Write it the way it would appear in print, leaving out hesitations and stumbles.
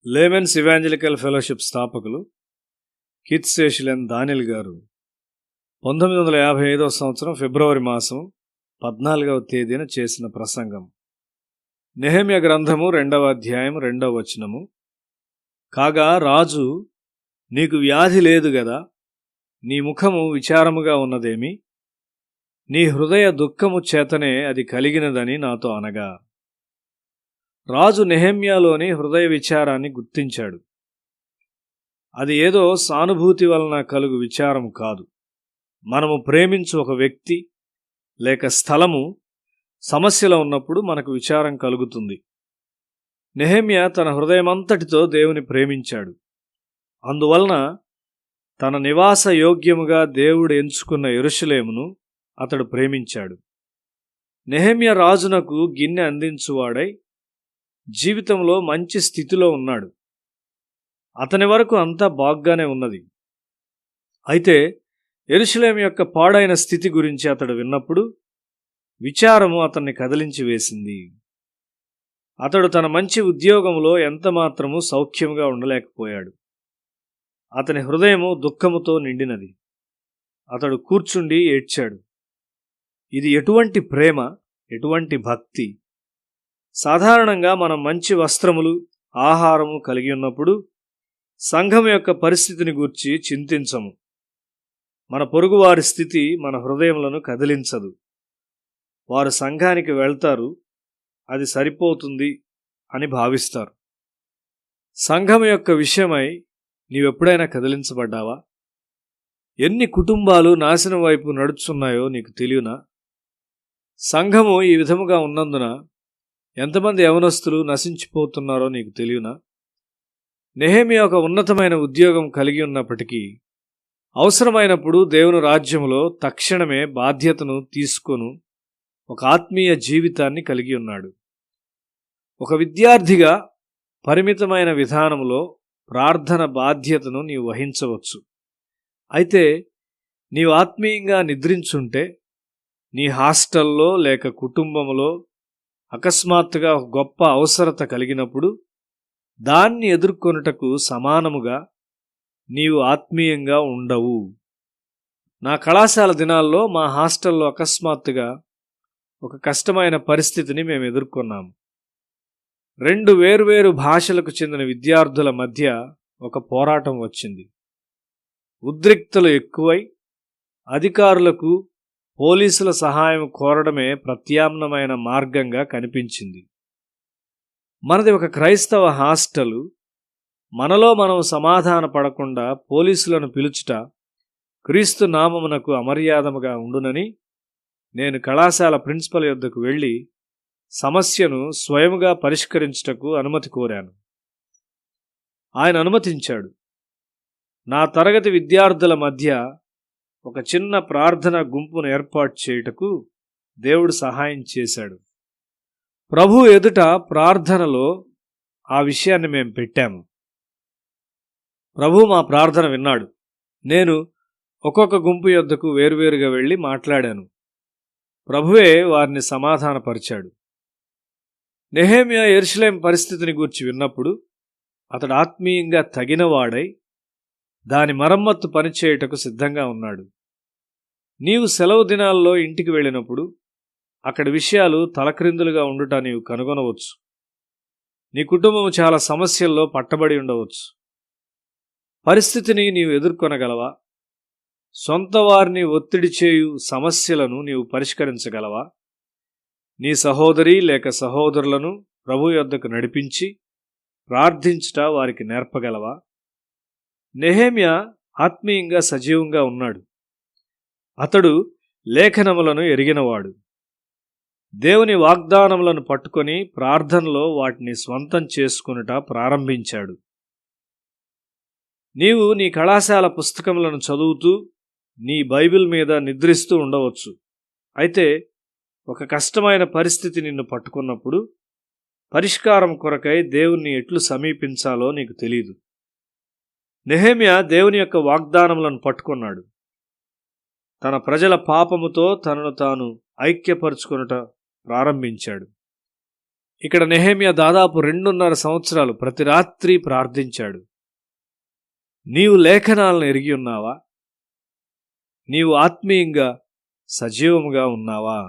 Laymen's evangelical fellowship స్థాపకులు Keith సెషియన్ Daniel గారు 1955వ సంవత్సరం ఫిబ్రవరి మాసం 14వ తేదీన చేసిన ప్రసంగం. నెహెమ్యా గ్రంథము 2వ అధ్యాయం 2వ వచనము. కాగా రాజు, నీకు వ్యాధి లేదు గదా, నీ ముఖము విచారముగా ఉన్నదేమి? నీ హృదయ దుఃఖము చేతనే అది కలిగినదని నాతో అనగా. రాజు నెహెమ్యాలోని హృదయ విచారాన్ని గుర్తించాడు. అది ఏదో సానుభూతి వలన కలుగు విచారం కాదు. మనము ప్రేమించు ఒక వ్యక్తి లేక స్థలము సమస్యలో ఉన్నప్పుడు మనకు విచారం కలుగుతుంది. నెహెమ్యా తన హృదయమంతటితో దేవుని ప్రేమించాడు. అందువలన తన నివాస యోగ్యముగా దేవుడు ఎంచుకున్న యెరూషలేమును అతడు ప్రేమించాడు. నెహెమ్యా రాజునకు గిన్నె అందించువాడై జీవితంలో మంచి స్థితిలో ఉన్నాడు. అతని వరకు అంతా బాగ్గానే ఉన్నది. అయితే యెరూషలేము యొక్క పాడైన స్థితి గురించి అతడు విన్నప్పుడు విచారము అతన్ని కదిలించి వేసింది. అతడు తన మంచి ఉద్యోగంలో ఎంతమాత్రము సౌఖ్యముగా ఉండలేకపోయాడు. అతని హృదయము దుఃఖముతో నిండినది. అతడు కూర్చుండి ఏడ్చాడు. ఇది ఎటువంటి ప్రేమ, ఎటువంటి భక్తి! సాధారణంగా మనం మంచి వస్త్రములు, ఆహారము కలిగి ఉన్నప్పుడు సంఘం యొక్క పరిస్థితిని గూర్చి చింతించము. మన పొరుగువారి స్థితి మన హృదయములను కదిలించదు. వారు సంఘానికి వెళ్తారు, అది సరిపోతుంది అని భావిస్తారు. సంఘం యొక్క విషయమై నీవెప్పుడైనా కదిలించబడ్డావా? ఎన్ని కుటుంబాలు నాశనం వైపు నడుచున్నాయో నీకు తెలియనా? సంఘము ఈ విధముగా ఉన్నందున ఎంతమంది యవనస్తులు నశించిపోతున్నారో నీకు తెలియనా? నెహెమ్యా ఒక ఉన్నతమైన ఉద్యోగం కలిగి ఉన్నప్పటికీ అవసరమైనప్పుడు దేవుని రాజ్యములో తక్షణమే బాధ్యతను తీసుకొను ఒక ఆత్మీయ జీవితాన్ని కలిగి ఉన్నాడు. ఒక విద్యార్థిగా పరిమితమైన విధానంలో ప్రార్థన బాధ్యతను నీవు వహించవచ్చు. అయితే నీవు ఆత్మీయంగా నిద్రించుంటే నీ హాస్టల్లో లేక కుటుంబంలో అకస్మాత్తుగా ఒక గొప్ప అవసరత కలిగినప్పుడు దాన్ని ఎదుర్కొనుటకు సమానముగా నీవు ఆత్మీయంగా ఉండవు. నా కళాశాల దినాల్లో మా హాస్టల్లో అకస్మాత్తుగా ఒక కష్టమైన పరిస్థితిని మేము ఎదుర్కొన్నాము. 2 వేర్వేరు భాషలకు చెందిన విద్యార్థుల మధ్య ఒక పోరాటం వచ్చింది. ఉద్రిక్తలు ఎక్కువై అధికారులకు పోలీసుల సహాయం కోరడమే ప్రత్యామ్నాయమైన మార్గంగా కనిపించింది. మనది ఒక క్రైస్తవ హాస్టలు. మనలో మనం సమాధాన పడకుండా పోలీసులను పిలుచుట క్రీస్తు నామమునకు అమర్యాదముగా ఉండునని నేను కళాశాల ప్రిన్సిపల్ యొద్దకు వెళ్ళి సమస్యను స్వయముగా పరిష్కరించుటకు అనుమతి కోరాను. ఆయన అనుమతించాడు. నా తరగతి విద్యార్థుల మధ్య ఒక చిన్న ప్రార్థన గుంపును ఏర్పాటు చేయుటకు దేవుడు సహాయం చేశాడు. ప్రభు ఎదుట ప్రార్థనలో ఆ విషయాన్ని మేము పెట్టాము. ప్రభు మా ప్రార్థన విన్నాడు. నేను ఒక్కొక్క గుంపు యొద్దకు వేరువేరుగా వెళ్ళి మాట్లాడాను. ప్రభువే వారిని సమాధానపరిచాడు. నెహెమ్యా యెరూషలేము పరిస్థితిని గూర్చి విన్నప్పుడు అతడు ఆత్మీయంగా తగినవాడై దాని మరమ్మత్తు పనిచేయుటకు సిద్ధంగా ఉన్నాడు. నీవు సెలవు దినాల్లో ఇంటికి వెళ్ళినప్పుడు అక్కడి విషయాలు తలక్రిందులుగా ఉండుట నీవు కనుగొనవచ్చు. నీ కుటుంబం చాలా సమస్యల్లో పట్టబడి ఉండవచ్చు. పరిస్థితిని నీవు ఎదుర్కొనగలవా? సొంత వారిని ఒత్తిడి చేయు సమస్యలను నీవు పరిష్కరించగలవా? నీ సహోదరి లేక సహోదరులను ప్రభు యొద్దకు నడిపించి ప్రార్థించుట వారికి నేర్పగలవా? నెహెమ్యా ఆత్మీయంగా సజీవంగా ఉన్నాడు. అతడు లేఖనములను ఎరిగినవాడు. దేవుని వాగ్దానములను పట్టుకొని ప్రార్థనలో వాటిని స్వంతం చేసుకొనుట ప్రారంభించాడు. నీవు నీ కళాశాల పుస్తకములను చదువుతూ నీ బైబిల్ మీద నిద్రిస్తూ ఉండవచ్చు. అయితే ఒక కష్టమైన పరిస్థితి నిన్ను పట్టుకున్నప్పుడు పరిష్కారం కొరకై దేవుణ్ణి ఎట్లు సమీపించాలో నీకు తెలియదు. నెహెమ్యా దేవుని యొక్క వాగ్దానములను పట్టుకున్నాడు. తన ప్రజల పాపముతో తనను తాను ఐక్యపరుచుకొనుట ప్రారంభించాడు. ఇక్కడ నెహెమ్యా దాదాపు 2.5 సంవత్సరాలు ప్రతి రాత్రి ప్రార్థించాడు. నీవు లేఖనాలను ఎరిగి ఉన్నావా? నీవు ఆత్మీయంగా సజీవముగా ఉన్నావా?